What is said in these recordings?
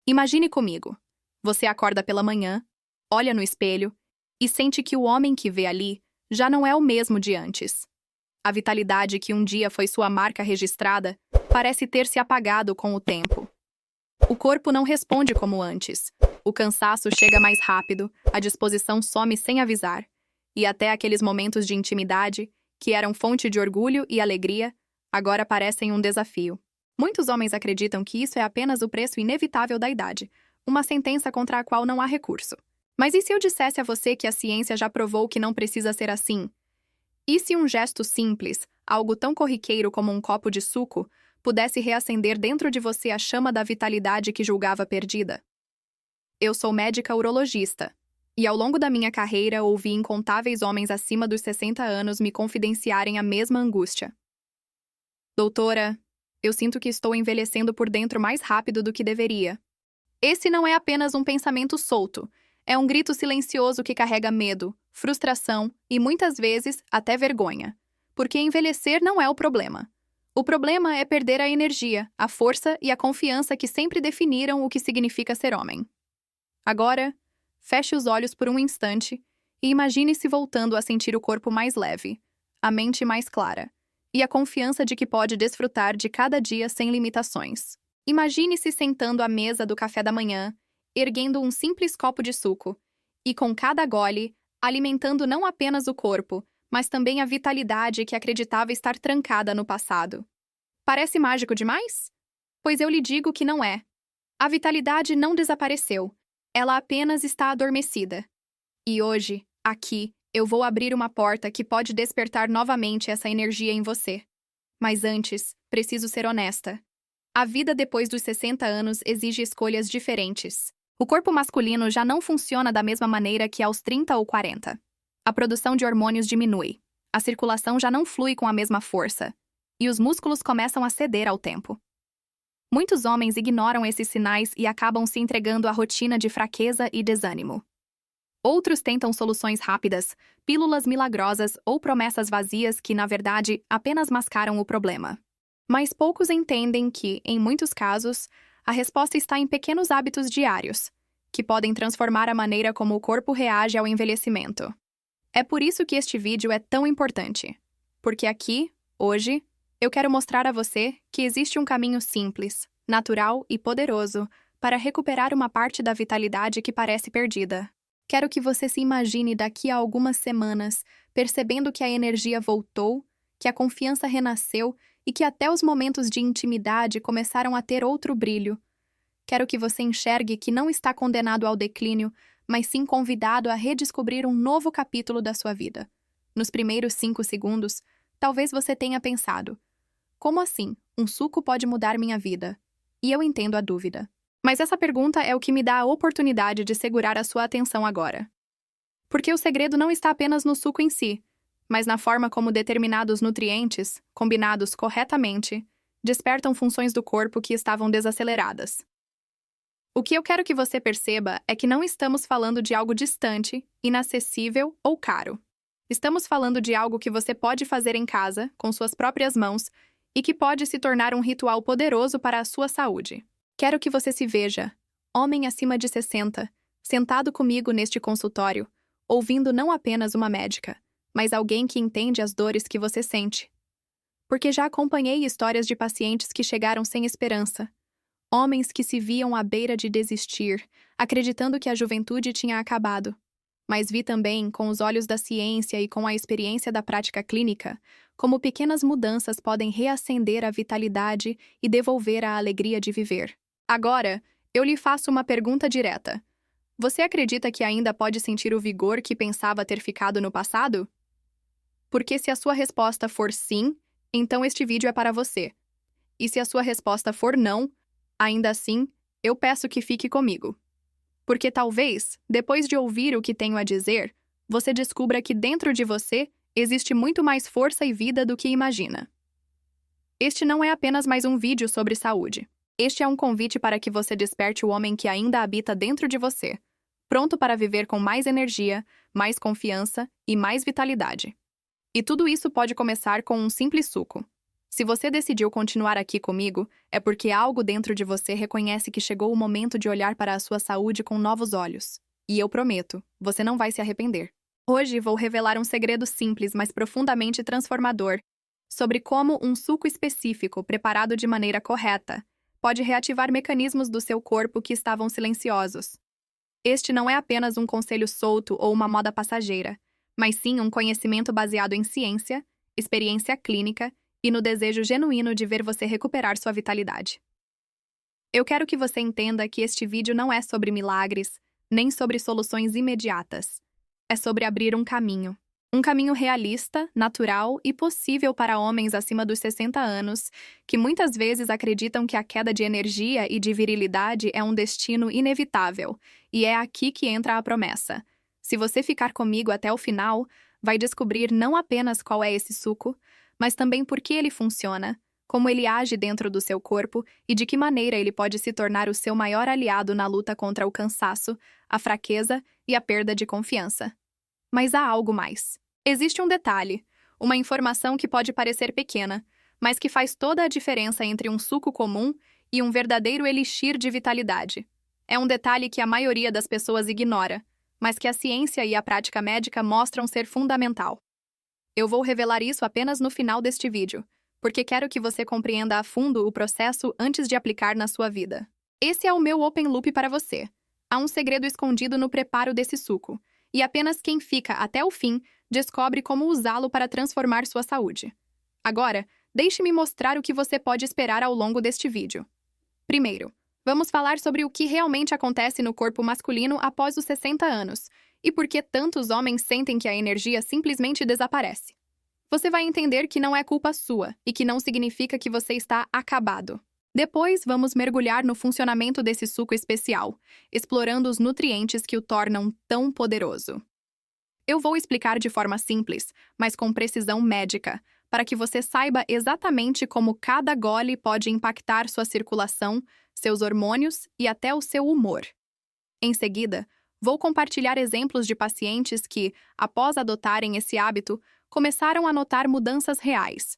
Imagine comigo. Você acorda pela manhã, olha no espelho e sente que o homem que vê ali já não é o mesmo de antes. A vitalidade que um dia foi sua marca registrada parece ter se apagado com o tempo. O corpo não responde como antes. O cansaço chega mais rápido, a disposição some sem avisar. E até aqueles momentos de intimidade, que eram fonte de orgulho e alegria, agora parecem um desafio. Muitos homens acreditam que isso é apenas o preço inevitável da idade, uma sentença contra a qual não há recurso. Mas e se eu dissesse a você que a ciência já provou que não precisa ser assim? E se um gesto simples, algo tão corriqueiro como um copo de suco, pudesse reacender dentro de você a chama da vitalidade que julgava perdida? Eu sou médica urologista, e ao longo da minha carreira ouvi incontáveis homens acima dos 60 anos me confidenciarem a mesma angústia. Doutora, eu sinto que estou envelhecendo por dentro mais rápido do que deveria. Esse não é apenas um pensamento solto, é um grito silencioso que carrega medo, frustração e, muitas vezes, até vergonha. Porque envelhecer não é o problema. O problema é perder a energia, a força e a confiança que sempre definiram o que significa ser homem. Agora, feche os olhos por um instante e imagine-se voltando a sentir o corpo mais leve, a mente mais clara e a confiança de que pode desfrutar de cada dia sem limitações. Imagine-se sentando à mesa do café da manhã, erguendo um simples copo de suco e, com cada gole, alimentando não apenas o corpo, mas também a vitalidade que acreditava estar trancada no passado. Parece mágico demais? Pois eu lhe digo que não é. A vitalidade não desapareceu. Ela apenas está adormecida. E hoje, aqui, eu vou abrir uma porta que pode despertar novamente essa energia em você. Mas antes, preciso ser honesta. A vida depois dos 60 anos exige escolhas diferentes. O corpo masculino já não funciona da mesma maneira que aos 30 ou 40. A produção de hormônios diminui. A circulação já não flui com a mesma força. E os músculos começam a ceder ao tempo. Muitos homens ignoram esses sinais e acabam se entregando à rotina de fraqueza e desânimo. Outros tentam soluções rápidas, pílulas milagrosas ou promessas vazias que, na verdade, apenas mascaram o problema. Mas poucos entendem que, em muitos casos, a resposta está em pequenos hábitos diários, que podem transformar a maneira como o corpo reage ao envelhecimento. É por isso que este vídeo é tão importante. Porque aqui, hoje, eu quero mostrar a você que existe um caminho simples, natural e poderoso para recuperar uma parte da vitalidade que parece perdida. Quero que você se imagine daqui a algumas semanas, percebendo que a energia voltou, que a confiança renasceu e que até os momentos de intimidade começaram a ter outro brilho. Quero que você enxergue que não está condenado ao declínio, mas sim convidado a redescobrir um novo capítulo da sua vida. Nos primeiros 5 segundos, talvez você tenha pensado: como assim? Um suco pode mudar minha vida? E eu entendo a dúvida. Mas essa pergunta é o que me dá a oportunidade de segurar a sua atenção agora. Porque o segredo não está apenas no suco em si, mas na forma como determinados nutrientes, combinados corretamente, despertam funções do corpo que estavam desaceleradas. O que eu quero que você perceba é que não estamos falando de algo distante, inacessível ou caro. Estamos falando de algo que você pode fazer em casa, com suas próprias mãos, e que pode se tornar um ritual poderoso para a sua saúde. Quero que você se veja, homem acima de 60, sentado comigo neste consultório, ouvindo não apenas uma médica, mas alguém que entende as dores que você sente. Porque já acompanhei histórias de pacientes que chegaram sem esperança, homens que se viam à beira de desistir, acreditando que a juventude tinha acabado. Mas vi também, com os olhos da ciência e com a experiência da prática clínica, como pequenas mudanças podem reacender a vitalidade e devolver a alegria de viver. Agora, eu lhe faço uma pergunta direta. Você acredita que ainda pode sentir o vigor que pensava ter ficado no passado? Porque se a sua resposta for sim, então este vídeo é para você. E se a sua resposta for não, ainda assim, eu peço que fique comigo. Porque talvez, depois de ouvir o que tenho a dizer, você descubra que dentro de você existe muito mais força e vida do que imagina. Este não é apenas mais um vídeo sobre saúde. Este é um convite para que você desperte o homem que ainda habita dentro de você, pronto para viver com mais energia, mais confiança e mais vitalidade. E tudo isso pode começar com um simples suco. Se você decidiu continuar aqui comigo, é porque algo dentro de você reconhece que chegou o momento de olhar para a sua saúde com novos olhos. E eu prometo, você não vai se arrepender. Hoje vou revelar um segredo simples, mas profundamente transformador, sobre como um suco específico, preparado de maneira correta, pode reativar mecanismos do seu corpo que estavam silenciosos. Este não é apenas um conselho solto ou uma moda passageira, mas sim um conhecimento baseado em ciência, experiência clínica e no desejo genuíno de ver você recuperar sua vitalidade. Eu quero que você entenda que este vídeo não é sobre milagres, nem sobre soluções imediatas. É sobre abrir um caminho. Um caminho realista, natural e possível para homens acima dos 60 anos, que muitas vezes acreditam que a queda de energia e de virilidade é um destino inevitável, e é aqui que entra a promessa. Se você ficar comigo até o final, vai descobrir não apenas qual é esse suco, mas também por que ele funciona, como ele age dentro do seu corpo e de que maneira ele pode se tornar o seu maior aliado na luta contra o cansaço, a fraqueza e a perda de confiança. Mas há algo mais. Existe um detalhe, uma informação que pode parecer pequena, mas que faz toda a diferença entre um suco comum e um verdadeiro elixir de vitalidade. É um detalhe que a maioria das pessoas ignora, mas que a ciência e a prática médica mostram ser fundamental. Eu vou revelar isso apenas no final deste vídeo, porque quero que você compreenda a fundo o processo antes de aplicar na sua vida. Esse é o meu open loop para você. Há um segredo escondido no preparo desse suco, e apenas quem fica até o fim descobre como usá-lo para transformar sua saúde. Agora, deixe-me mostrar o que você pode esperar ao longo deste vídeo. Primeiro, vamos falar sobre o que realmente acontece no corpo masculino após os 60 anos, e por que tantos homens sentem que a energia simplesmente desaparece. Você vai entender que não é culpa sua e que não significa que você está acabado. Depois, vamos mergulhar no funcionamento desse suco especial, explorando os nutrientes que o tornam tão poderoso. Eu vou explicar de forma simples, mas com precisão médica, para que você saiba exatamente como cada gole pode impactar sua circulação, seus hormônios e até o seu humor. Em seguida, vou compartilhar exemplos de pacientes que, após adotarem esse hábito, começaram a notar mudanças reais.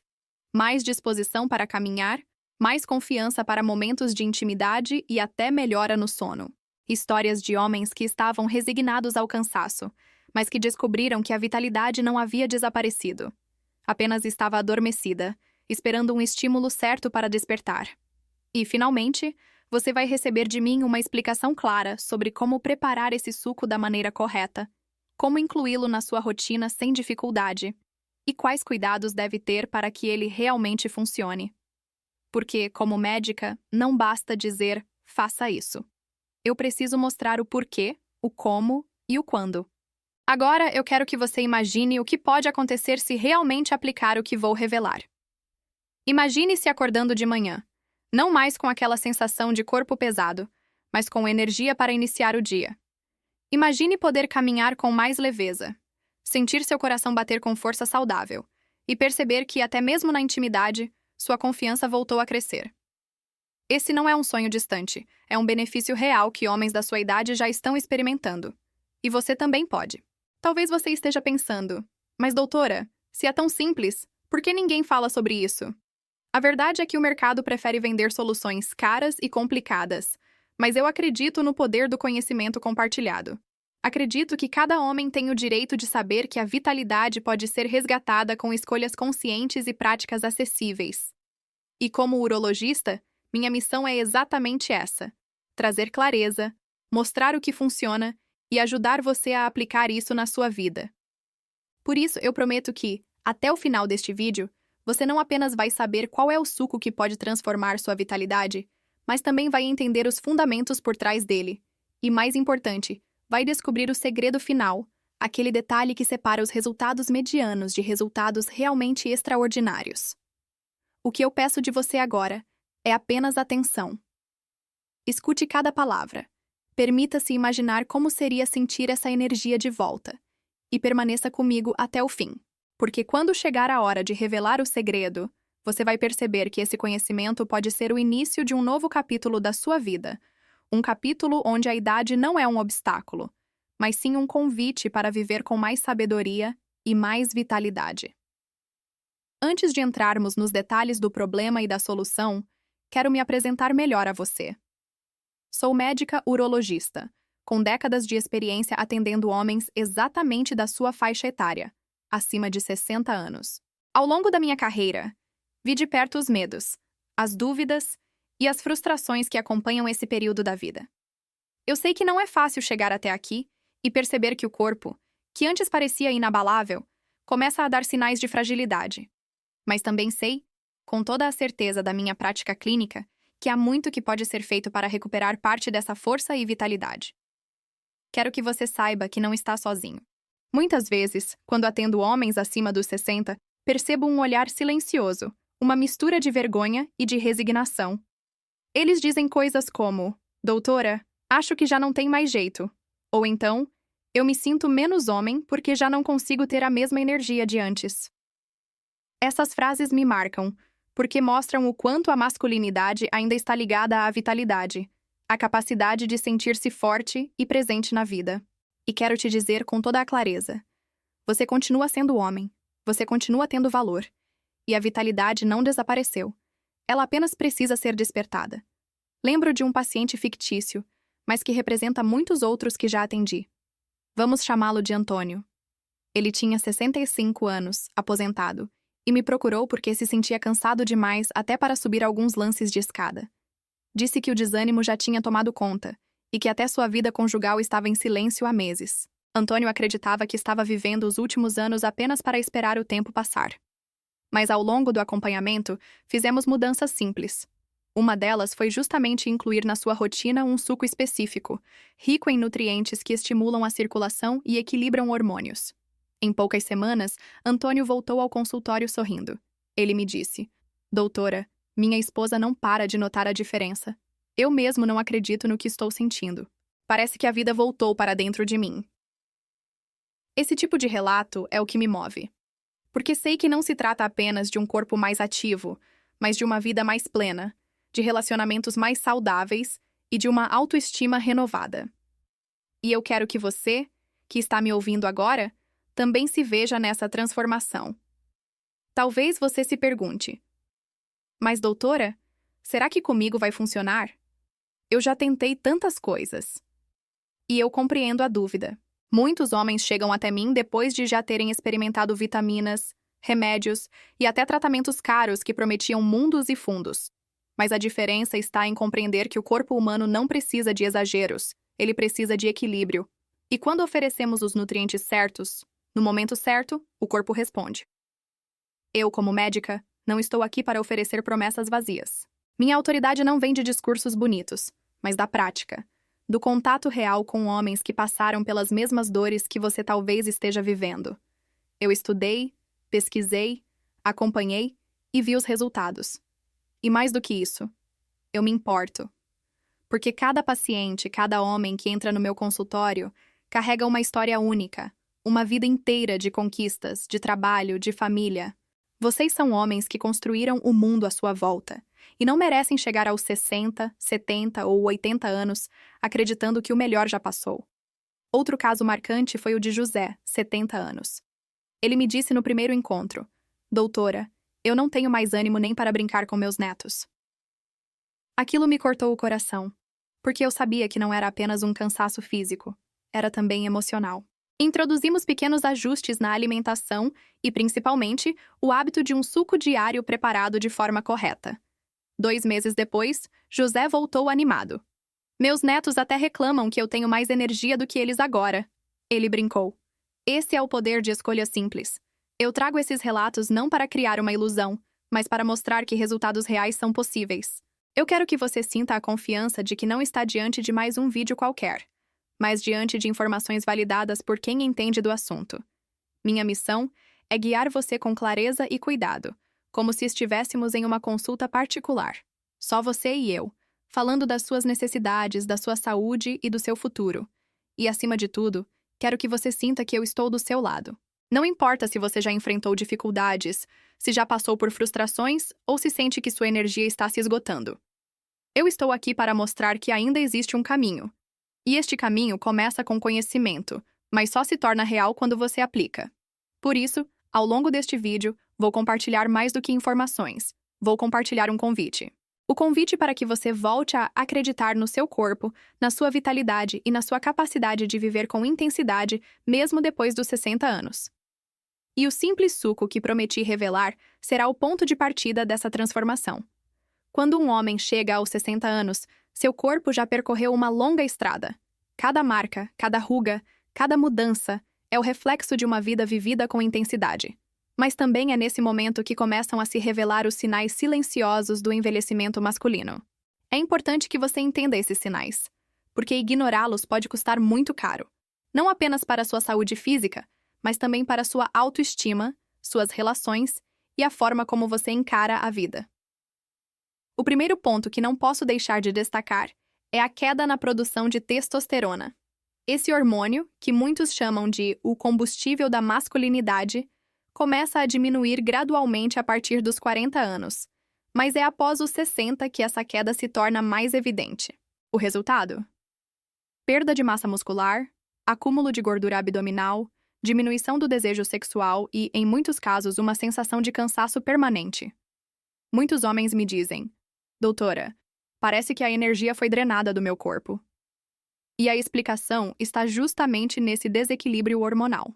Mais disposição para caminhar, mais confiança para momentos de intimidade e até melhora no sono. Histórias de homens que estavam resignados ao cansaço, mas que descobriram que a vitalidade não havia desaparecido. Apenas estava adormecida, esperando um estímulo certo para despertar. E, finalmente, você vai receber de mim uma explicação clara sobre como preparar esse suco da maneira correta, como incluí-lo na sua rotina sem dificuldade, e quais cuidados deve ter para que ele realmente funcione. Porque, como médica, não basta dizer, faça isso. Eu preciso mostrar o porquê, o como e o quando. Agora, eu quero que você imagine o que pode acontecer se realmente aplicar o que vou revelar. Imagine-se acordando de manhã, não mais com aquela sensação de corpo pesado, mas com energia para iniciar o dia. Imagine poder caminhar com mais leveza, sentir seu coração bater com força saudável e perceber que, até mesmo na intimidade, sua confiança voltou a crescer. Esse não é um sonho distante, é um benefício real que homens da sua idade já estão experimentando. E você também pode. Talvez você esteja pensando, mas doutora, se é tão simples, por que ninguém fala sobre isso? A verdade é que o mercado prefere vender soluções caras e complicadas, mas eu acredito no poder do conhecimento compartilhado. Acredito que cada homem tem o direito de saber que a vitalidade pode ser resgatada com escolhas conscientes e práticas acessíveis. E como urologista, minha missão é exatamente essa: trazer clareza, mostrar o que funciona e ajudar você a aplicar isso na sua vida. Por isso, eu prometo que, até o final deste vídeo, você não apenas vai saber qual é o suco que pode transformar sua vitalidade, mas também vai entender os fundamentos por trás dele. E, mais importante, vai descobrir o segredo final, aquele detalhe que separa os resultados medianos de resultados realmente extraordinários. O que eu peço de você agora é apenas atenção. Escute cada palavra. Permita-se imaginar como seria sentir essa energia de volta. E permaneça comigo até o fim. Porque quando chegar a hora de revelar o segredo, você vai perceber que esse conhecimento pode ser o início de um novo capítulo da sua vida. Um capítulo onde a idade não é um obstáculo, mas sim um convite para viver com mais sabedoria e mais vitalidade. Antes de entrarmos nos detalhes do problema e da solução, quero me apresentar melhor a você. Sou médica urologista, com décadas de experiência atendendo homens exatamente da sua faixa etária, acima de 60 anos. Ao longo da minha carreira, vi de perto os medos, as dúvidas e as frustrações que acompanham esse período da vida. Eu sei que não é fácil chegar até aqui e perceber que o corpo, que antes parecia inabalável, começa a dar sinais de fragilidade. Mas também sei, com toda a certeza da minha prática clínica, que há muito que pode ser feito para recuperar parte dessa força e vitalidade. Quero que você saiba que não está sozinho. Muitas vezes, quando atendo homens acima dos 60, percebo um olhar silencioso, uma mistura de vergonha e de resignação. Eles dizem coisas como: "Doutora, acho que já não tem mais jeito." Ou então, "Eu me sinto menos homem porque já não consigo ter a mesma energia de antes." Essas frases me marcam, porque mostram o quanto a masculinidade ainda está ligada à vitalidade, à capacidade de sentir-se forte e presente na vida. E quero te dizer com toda a clareza: você continua sendo homem, você continua tendo valor, e a vitalidade não desapareceu. Ela apenas precisa ser despertada. Lembro de um paciente fictício, mas que representa muitos outros que já atendi. Vamos chamá-lo de Antônio. Ele tinha 65 anos, aposentado, e me procurou porque se sentia cansado demais até para subir alguns lances de escada. Disse que o desânimo já tinha tomado conta, e que até sua vida conjugal estava em silêncio há meses. Antônio acreditava que estava vivendo os últimos anos apenas para esperar o tempo passar. Mas ao longo do acompanhamento, fizemos mudanças simples. Uma delas foi justamente incluir na sua rotina um suco específico, rico em nutrientes que estimulam a circulação e equilibram hormônios. Em poucas semanas, Antônio voltou ao consultório sorrindo. Ele me disse: "Doutora, minha esposa não para de notar a diferença. Eu mesmo não acredito no que estou sentindo. Parece que a vida voltou para dentro de mim." Esse tipo de relato é o que me move. Porque sei que não se trata apenas de um corpo mais ativo, mas de uma vida mais plena, de relacionamentos mais saudáveis e de uma autoestima renovada. E eu quero que você, que está me ouvindo agora, também se veja nessa transformação. Talvez você se pergunte: "Mas, doutora, será que comigo vai funcionar? Eu já tentei tantas coisas." E eu compreendo a dúvida. Muitos homens chegam até mim depois de já terem experimentado vitaminas, remédios e até tratamentos caros que prometiam mundos e fundos. Mas a diferença está em compreender que o corpo humano não precisa de exageros, ele precisa de equilíbrio. E quando oferecemos os nutrientes certos, no momento certo, o corpo responde. Eu, como médica, não estou aqui para oferecer promessas vazias. Minha autoridade não vem de discursos bonitos, mas da prática, do contato real com homens que passaram pelas mesmas dores que você talvez esteja vivendo. Eu estudei, pesquisei, acompanhei e vi os resultados. E mais do que isso, eu me importo. Porque cada paciente, cada homem que entra no meu consultório carrega uma história única, uma vida inteira de conquistas, de trabalho, de família. Vocês são homens que construíram o mundo à sua volta e não merecem chegar aos 60, 70 ou 80 anos acreditando que o melhor já passou. Outro caso marcante foi o de José, 70 anos. Ele me disse no primeiro encontro: "Doutora, eu não tenho mais ânimo nem para brincar com meus netos." Aquilo me cortou o coração, porque eu sabia que não era apenas um cansaço físico, era também emocional. Introduzimos pequenos ajustes na alimentação e, principalmente, o hábito de um suco diário preparado de forma correta. 2 meses depois, José voltou animado. "Meus netos até reclamam que eu tenho mais energia do que eles agora." Ele brincou. Esse é o poder de escolha simples. Eu trago esses relatos não para criar uma ilusão, mas para mostrar que resultados reais são possíveis. Eu quero que você sinta a confiança de que não está diante de mais um vídeo qualquer, mas diante de informações validadas por quem entende do assunto. Minha missão é guiar você com clareza e cuidado, como se estivéssemos em uma consulta particular. Só você e eu, falando das suas necessidades, da sua saúde e do seu futuro. E, acima de tudo, quero que você sinta que eu estou do seu lado. Não importa se você já enfrentou dificuldades, se já passou por frustrações ou se sente que sua energia está se esgotando. Eu estou aqui para mostrar que ainda existe um caminho. E este caminho começa com conhecimento, mas só se torna real quando você aplica. Por isso, ao longo deste vídeo, Vou compartilhar mais do que informações. Vou compartilhar um convite. O convite para que você volte a acreditar no seu corpo, na sua vitalidade e na sua capacidade de viver com intensidade, mesmo depois dos 60 anos. E o simples suco que prometi revelar será o ponto de partida dessa transformação. Quando um homem chega aos 60 anos, seu corpo já percorreu uma longa estrada. Cada marca, cada ruga, cada mudança é o reflexo de uma vida vivida com intensidade. Mas também é nesse momento que começam a se revelar os sinais silenciosos do envelhecimento masculino. É importante que você entenda esses sinais, porque ignorá-los pode custar muito caro. Não apenas para a sua saúde física, mas também para a sua autoestima, suas relações e a forma como você encara a vida. O primeiro ponto que não posso deixar de destacar é a queda na produção de testosterona. Esse hormônio, que muitos chamam de o combustível da masculinidade, começa a diminuir gradualmente a partir dos 40 anos, mas é após os 60 que essa queda se torna mais evidente. O resultado? Perda de massa muscular, acúmulo de gordura abdominal, diminuição do desejo sexual e, em muitos casos, uma sensação de cansaço permanente. Muitos homens me dizem: doutora, parece que a energia foi drenada do meu corpo. E a explicação está justamente nesse desequilíbrio hormonal.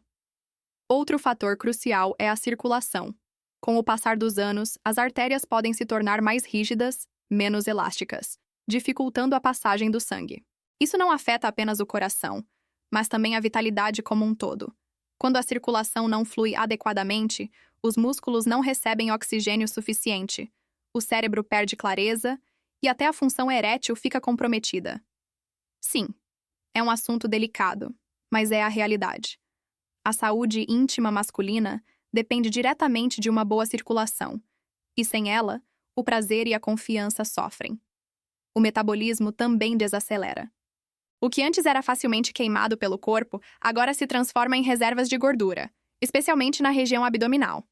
Outro fator crucial é a circulação. Com o passar dos anos, as artérias podem se tornar mais rígidas, menos elásticas, dificultando a passagem do sangue. Isso não afeta apenas o coração, mas também a vitalidade como um todo. Quando a circulação não flui adequadamente, os músculos não recebem oxigênio suficiente, o cérebro perde clareza e até a função erétil fica comprometida. Sim, é um assunto delicado, mas é a realidade. A saúde íntima masculina depende diretamente de uma boa circulação, e sem ela, o prazer e a confiança sofrem. O metabolismo também desacelera. O que antes era facilmente queimado pelo corpo, agora se transforma em reservas de gordura, especialmente na região abdominal.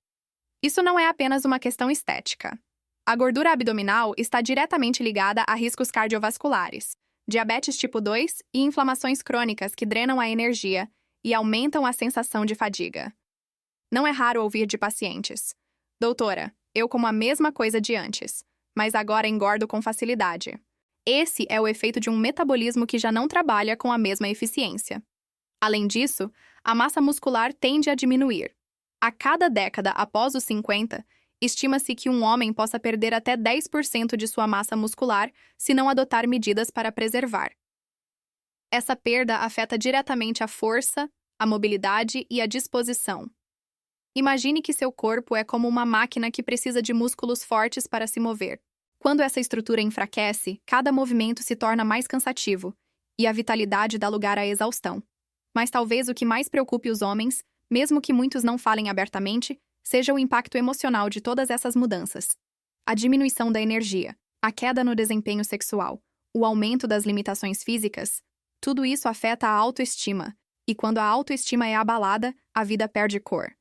Isso não é apenas uma questão estética. A gordura abdominal está diretamente ligada a riscos cardiovasculares, diabetes tipo 2 e inflamações crônicas que drenam a energia e aumentam a sensação de fadiga. Não é raro ouvir de pacientes: doutora, eu como a mesma coisa de antes, mas agora engordo com facilidade. Esse é o efeito de um metabolismo que já não trabalha com a mesma eficiência. Além disso, a massa muscular tende a diminuir. A cada década após os 50, estima-se que um homem possa perder até 10% de sua massa muscular se não adotar medidas para preservar. Essa perda afeta diretamente a força, a mobilidade e a disposição. Imagine que seu corpo é como uma máquina que precisa de músculos fortes para se mover. Quando essa estrutura enfraquece, cada movimento se torna mais cansativo, e a vitalidade dá lugar à exaustão. Mas talvez o que mais preocupe os homens, mesmo que muitos não falem abertamente, seja o impacto emocional de todas essas mudanças. A diminuição da energia, a queda no desempenho sexual, o aumento das limitações físicas, tudo isso afeta a autoestima, e quando a autoestima é abalada, a vida perde cor.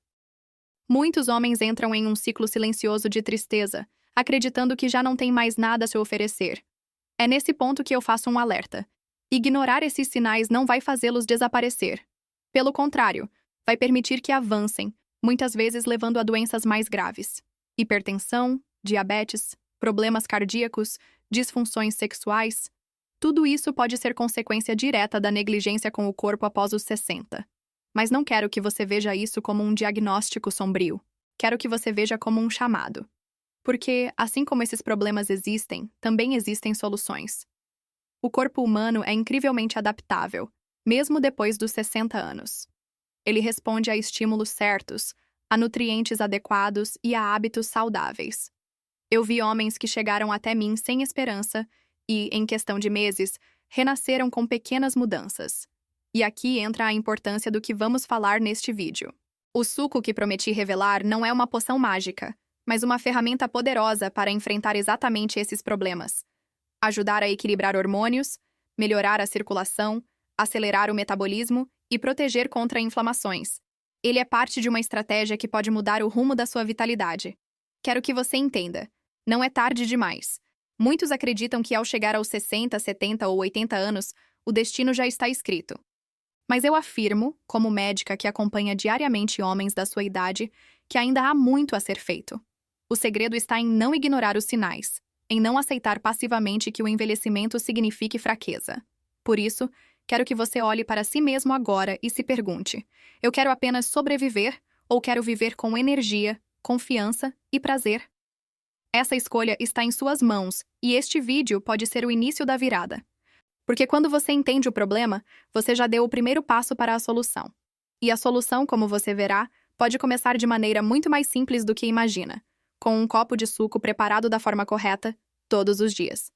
Muitos homens entram em um ciclo silencioso de tristeza, acreditando que já não tem mais nada a se oferecer. É nesse ponto que eu faço um alerta. Ignorar esses sinais não vai fazê-los desaparecer. Pelo contrário, vai permitir que avancem, muitas vezes levando a doenças mais graves. Hipertensão, diabetes, problemas cardíacos, disfunções sexuais. Tudo isso pode ser consequência direta da negligência com o corpo após os 60. Mas não quero que você veja isso como um diagnóstico sombrio. Quero que você veja como um chamado. Porque, assim como esses problemas existem, também existem soluções. O corpo humano é incrivelmente adaptável, mesmo depois dos 60 anos. Ele responde a estímulos certos, a nutrientes adequados e a hábitos saudáveis. Eu vi homens que chegaram até mim sem esperança e, em questão de meses, renasceram com pequenas mudanças. E aqui entra a importância do que vamos falar neste vídeo. O suco que prometi revelar não é uma poção mágica, mas uma ferramenta poderosa para enfrentar exatamente esses problemas. Ajudar a equilibrar hormônios, melhorar a circulação, acelerar o metabolismo e proteger contra inflamações. Ele é parte de uma estratégia que pode mudar o rumo da sua vitalidade. Quero que você entenda. Não é tarde demais. Muitos acreditam que ao chegar aos 60, 70 ou 80 anos, o destino já está escrito. Mas eu afirmo, como médica que acompanha diariamente homens da sua idade, que ainda há muito a ser feito. O segredo está em não ignorar os sinais, em não aceitar passivamente que o envelhecimento signifique fraqueza. Por isso, quero que você olhe para si mesmo agora e se pergunte: eu quero apenas sobreviver ou quero viver com energia, confiança e prazer? Essa escolha está em suas mãos e este vídeo pode ser o início da virada. Porque quando você entende o problema, você já deu o primeiro passo para a solução. E a solução, como você verá, pode começar de maneira muito mais simples do que imagina, com um copo de suco preparado da forma correta, todos os dias.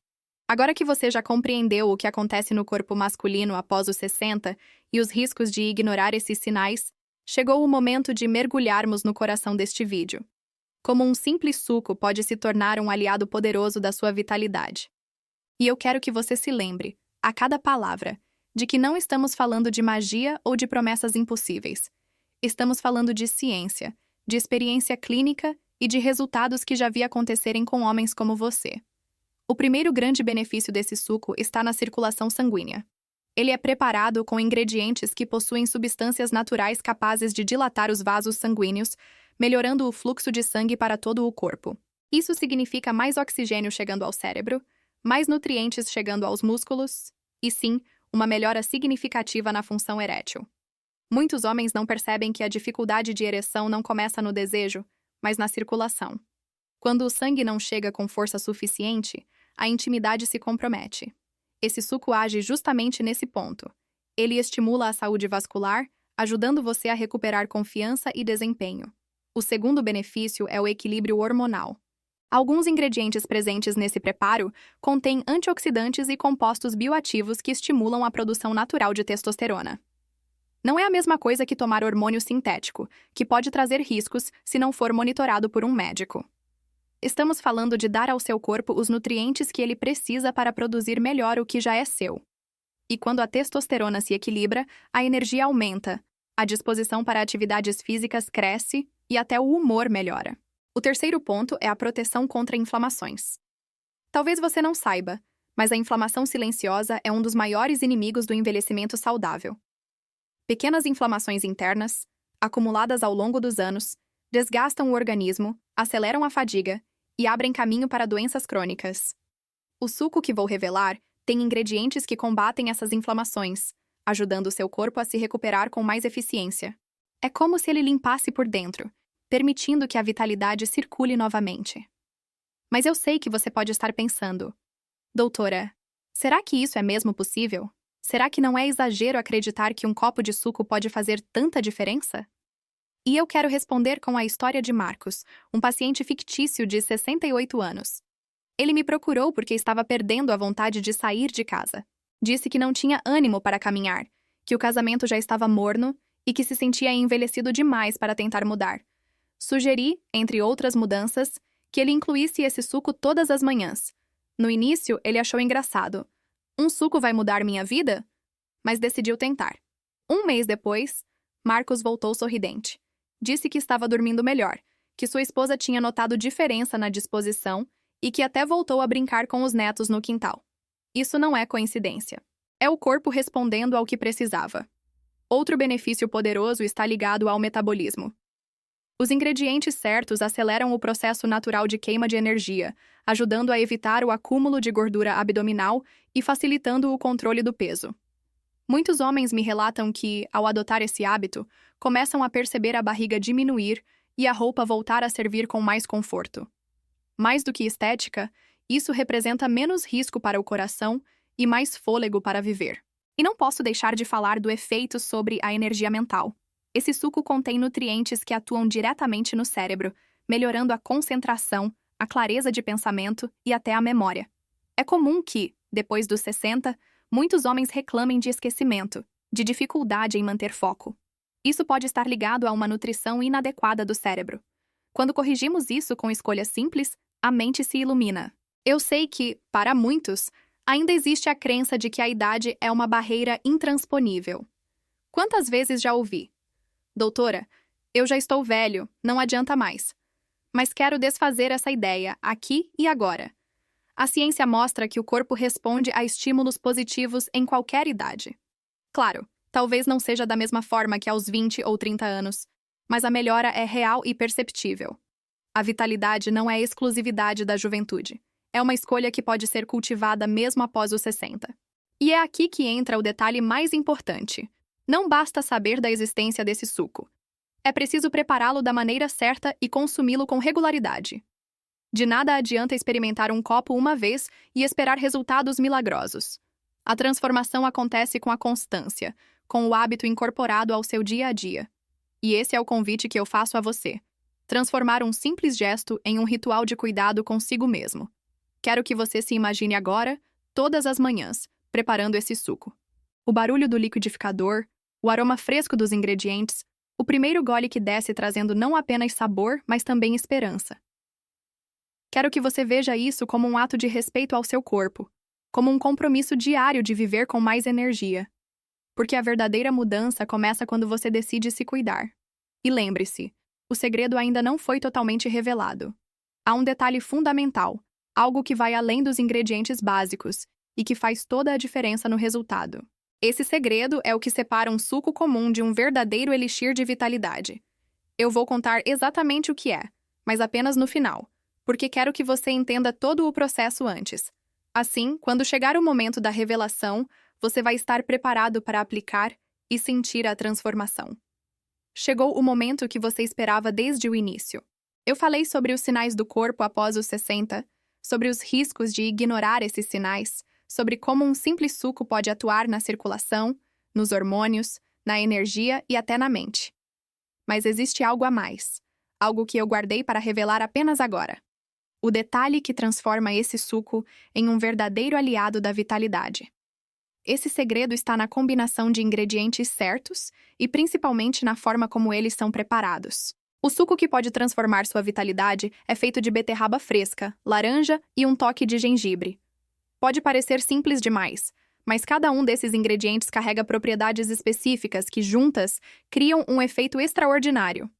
Agora que você já compreendeu o que acontece no corpo masculino após os 60 e os riscos de ignorar esses sinais, chegou o momento de mergulharmos no coração deste vídeo. Como um simples suco pode se tornar um aliado poderoso da sua vitalidade. E eu quero que você se lembre, a cada palavra, de que não estamos falando de magia ou de promessas impossíveis. Estamos falando de ciência, de experiência clínica e de resultados que já vi acontecerem com homens como você. O primeiro grande benefício desse suco está na circulação sanguínea. Ele é preparado com ingredientes que possuem substâncias naturais capazes de dilatar os vasos sanguíneos, melhorando o fluxo de sangue para todo o corpo. Isso significa mais oxigênio chegando ao cérebro, mais nutrientes chegando aos músculos e, sim, uma melhora significativa na função erétil. Muitos homens não percebem que a dificuldade de ereção não começa no desejo, mas na circulação. Quando o sangue não chega com força suficiente, a intimidade se compromete. Esse suco age justamente nesse ponto. Ele estimula a saúde vascular, ajudando você a recuperar confiança e desempenho. O segundo benefício é o equilíbrio hormonal. Alguns ingredientes presentes nesse preparo contêm antioxidantes e compostos bioativos que estimulam a produção natural de testosterona. Não é a mesma coisa que tomar hormônio sintético, que pode trazer riscos se não for monitorado por um médico. Estamos falando de dar ao seu corpo os nutrientes que ele precisa para produzir melhor o que já é seu. E quando a testosterona se equilibra, a energia aumenta, a disposição para atividades físicas cresce e até o humor melhora. O terceiro ponto é a proteção contra inflamações. Talvez você não saiba, mas a inflamação silenciosa é um dos maiores inimigos do envelhecimento saudável. Pequenas inflamações internas, acumuladas ao longo dos anos, desgastam o organismo, aceleram a fadiga e abrem caminho para doenças crônicas. O suco que vou revelar tem ingredientes que combatem essas inflamações, ajudando o seu corpo a se recuperar com mais eficiência. É como se ele limpasse por dentro, permitindo que a vitalidade circule novamente. Mas eu sei que você pode estar pensando: doutora, será que isso é mesmo possível? Será que não é exagero acreditar que um copo de suco pode fazer tanta diferença? E eu quero responder com a história de Marcos, um paciente fictício de 68 anos. Ele me procurou porque estava perdendo a vontade de sair de casa. Disse que não tinha ânimo para caminhar, que o casamento já estava morno e que se sentia envelhecido demais para tentar mudar. Sugeri, entre outras mudanças, que ele incluísse esse suco todas as manhãs. No início, ele achou engraçado. Um suco vai mudar minha vida? Mas decidiu tentar. Um mês depois, Marcos voltou sorridente. Disse que estava dormindo melhor, que sua esposa tinha notado diferença na disposição e que até voltou a brincar com os netos no quintal. Isso não é coincidência. É o corpo respondendo ao que precisava. Outro benefício poderoso está ligado ao metabolismo. Os ingredientes certos aceleram o processo natural de queima de energia, ajudando a evitar o acúmulo de gordura abdominal e facilitando o controle do peso. Muitos homens me relatam que, ao adotar esse hábito, começam a perceber a barriga diminuir e a roupa voltar a servir com mais conforto. Mais do que estética, isso representa menos risco para o coração e mais fôlego para viver. E não posso deixar de falar do efeito sobre a energia mental. Esse suco contém nutrientes que atuam diretamente no cérebro, melhorando a concentração, a clareza de pensamento e até a memória. É comum que, depois dos 60, muitos homens reclamem de esquecimento, de dificuldade em manter foco. Isso pode estar ligado a uma nutrição inadequada do cérebro. Quando corrigimos isso com escolhas simples, a mente se ilumina. Eu sei que, para muitos, ainda existe a crença de que a idade é uma barreira intransponível. Quantas vezes já ouvi: doutora, eu já estou velho, não adianta mais. Mas quero desfazer essa ideia, aqui e agora. A ciência mostra que o corpo responde a estímulos positivos em qualquer idade. Claro, talvez não seja da mesma forma que aos 20 ou 30 anos, mas a melhora é real e perceptível. A vitalidade não é exclusividade da juventude. É uma escolha que pode ser cultivada mesmo após os 60. E é aqui que entra o detalhe mais importante. Não basta saber da existência desse suco. É preciso prepará-lo da maneira certa e consumi-lo com regularidade. De nada adianta experimentar um copo uma vez e esperar resultados milagrosos. A transformação acontece com a constância, com o hábito incorporado ao seu dia a dia. E esse é o convite que eu faço a você. Transformar um simples gesto em um ritual de cuidado consigo mesmo. Quero que você se imagine agora, todas as manhãs, preparando esse suco. O barulho do liquidificador, o aroma fresco dos ingredientes, o primeiro gole que desce trazendo não apenas sabor, mas também esperança. Quero que você veja isso como um ato de respeito ao seu corpo, como um compromisso diário de viver com mais energia. Porque a verdadeira mudança começa quando você decide se cuidar. E lembre-se, o segredo ainda não foi totalmente revelado. Há um detalhe fundamental, algo que vai além dos ingredientes básicos e que faz toda a diferença no resultado. Esse segredo é o que separa um suco comum de um verdadeiro elixir de vitalidade. Eu vou contar exatamente o que é, mas apenas no final, porque quero que você entenda todo o processo antes. Assim, quando chegar o momento da revelação, você vai estar preparado para aplicar e sentir a transformação. Chegou o momento que você esperava desde o início. Eu falei sobre os sinais do corpo após os 60, sobre os riscos de ignorar esses sinais, sobre como um simples suco pode atuar na circulação, nos hormônios, na energia e até na mente. Mas existe algo a mais, algo que eu guardei para revelar apenas agora. O detalhe que transforma esse suco em um verdadeiro aliado da vitalidade. Esse segredo está na combinação de ingredientes certos e principalmente na forma como eles são preparados. O suco que pode transformar sua vitalidade é feito de beterraba fresca, laranja e um toque de gengibre. Pode parecer simples demais, mas cada um desses ingredientes carrega propriedades específicas que, juntas, criam um efeito extraordinário.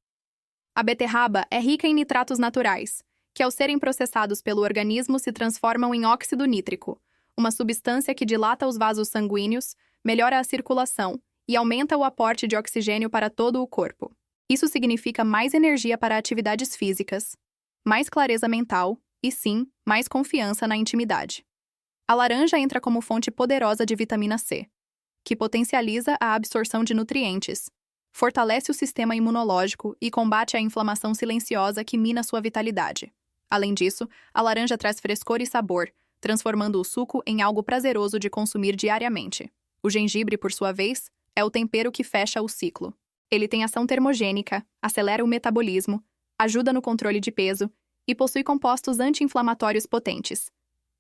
A beterraba é rica em nitratos naturais, que ao serem processados pelo organismo se transformam em óxido nítrico, uma substância que dilata os vasos sanguíneos, melhora a circulação e aumenta o aporte de oxigênio para todo o corpo. Isso significa mais energia para atividades físicas, mais clareza mental e, sim, mais confiança na intimidade. A laranja entra como fonte poderosa de vitamina C, que potencializa a absorção de nutrientes, fortalece o sistema imunológico e combate a inflamação silenciosa que mina sua vitalidade. Além disso, a laranja traz frescor e sabor, transformando o suco em algo prazeroso de consumir diariamente. O gengibre, por sua vez, é o tempero que fecha o ciclo. Ele tem ação termogênica, acelera o metabolismo, ajuda no controle de peso e possui compostos anti-inflamatórios potentes.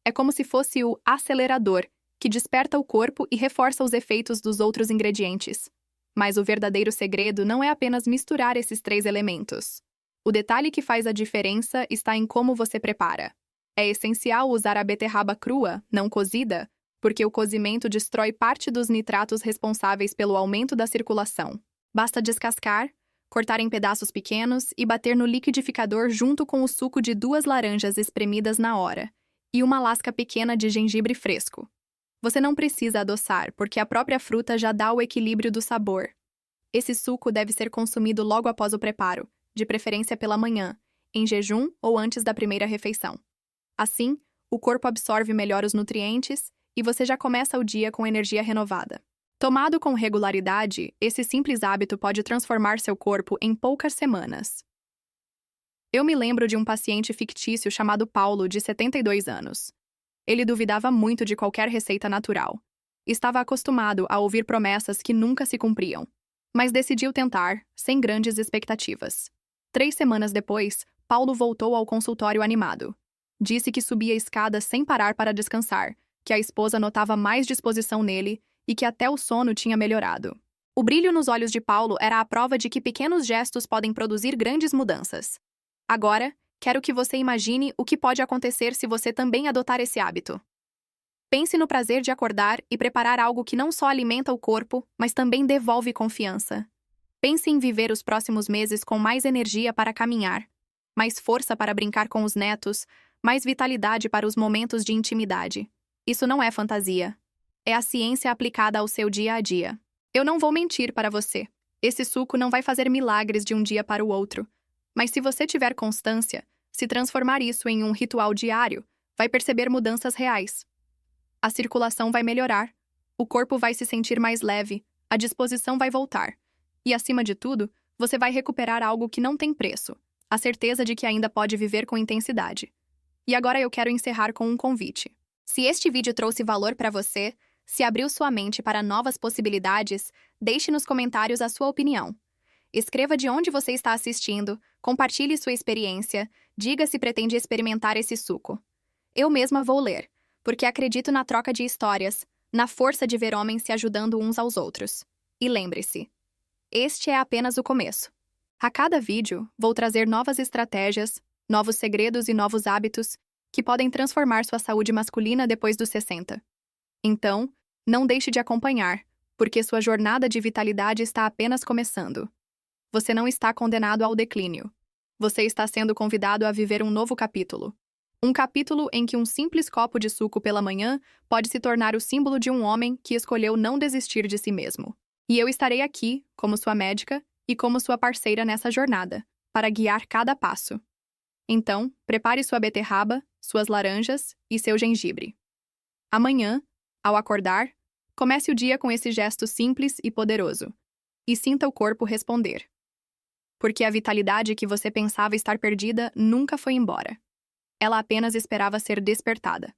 É como se fosse o acelerador, que desperta o corpo e reforça os efeitos dos outros ingredientes. Mas o verdadeiro segredo não é apenas misturar esses três elementos. O detalhe que faz a diferença está em como você prepara. É essencial usar a beterraba crua, não cozida, porque o cozimento destrói parte dos nitratos responsáveis pelo aumento da circulação. Basta descascar, cortar em pedaços pequenos e bater no liquidificador junto com o suco de 2 laranjas espremidas na hora e uma lasca pequena de gengibre fresco. Você não precisa adoçar, porque a própria fruta já dá o equilíbrio do sabor. Esse suco deve ser consumido logo após o preparo, de preferência pela manhã, em jejum ou antes da primeira refeição. Assim, o corpo absorve melhor os nutrientes e você já começa o dia com energia renovada. Tomado com regularidade, esse simples hábito pode transformar seu corpo em poucas semanas. Eu me lembro de um paciente fictício chamado Paulo, de 72 anos. Ele duvidava muito de qualquer receita natural. Estava acostumado a ouvir promessas que nunca se cumpriam. Mas decidiu tentar, sem grandes expectativas. 3 semanas depois, Paulo voltou ao consultório animado. Disse que subia escadas sem parar para descansar, que a esposa notava mais disposição nele e que até o sono tinha melhorado. O brilho nos olhos de Paulo era a prova de que pequenos gestos podem produzir grandes mudanças. Agora, quero que você imagine o que pode acontecer se você também adotar esse hábito. Pense no prazer de acordar e preparar algo que não só alimenta o corpo, mas também devolve confiança. Pense em viver os próximos meses com mais energia para caminhar, mais força para brincar com os netos, mais vitalidade para os momentos de intimidade. Isso não é fantasia. É a ciência aplicada ao seu dia a dia. Eu não vou mentir para você. Esse suco não vai fazer milagres de um dia para o outro, mas se você tiver constância, se transformar isso em um ritual diário, vai perceber mudanças reais. A circulação vai melhorar, o corpo vai se sentir mais leve, a disposição vai voltar. E, acima de tudo, você vai recuperar algo que não tem preço, a certeza de que ainda pode viver com intensidade. E agora eu quero encerrar com um convite. Se este vídeo trouxe valor para você, se abriu sua mente para novas possibilidades, deixe nos comentários a sua opinião. Escreva de onde você está assistindo, compartilhe sua experiência, diga se pretende experimentar esse suco. Eu mesma vou ler, porque acredito na troca de histórias, na força de ver homens se ajudando uns aos outros. E lembre-se, este é apenas o começo. A cada vídeo, vou trazer novas estratégias, novos segredos e novos hábitos que podem transformar sua saúde masculina depois dos 60. Então, não deixe de acompanhar, porque sua jornada de vitalidade está apenas começando. Você não está condenado ao declínio. Você está sendo convidado a viver um novo capítulo. Um capítulo em que um simples copo de suco pela manhã pode se tornar o símbolo de um homem que escolheu não desistir de si mesmo. E eu estarei aqui, como sua médica e como sua parceira nessa jornada, para guiar cada passo. Então, prepare sua beterraba, suas laranjas e seu gengibre. Amanhã, ao acordar, comece o dia com esse gesto simples e poderoso. E sinta o corpo responder. Porque a vitalidade que você pensava estar perdida nunca foi embora. Ela apenas esperava ser despertada.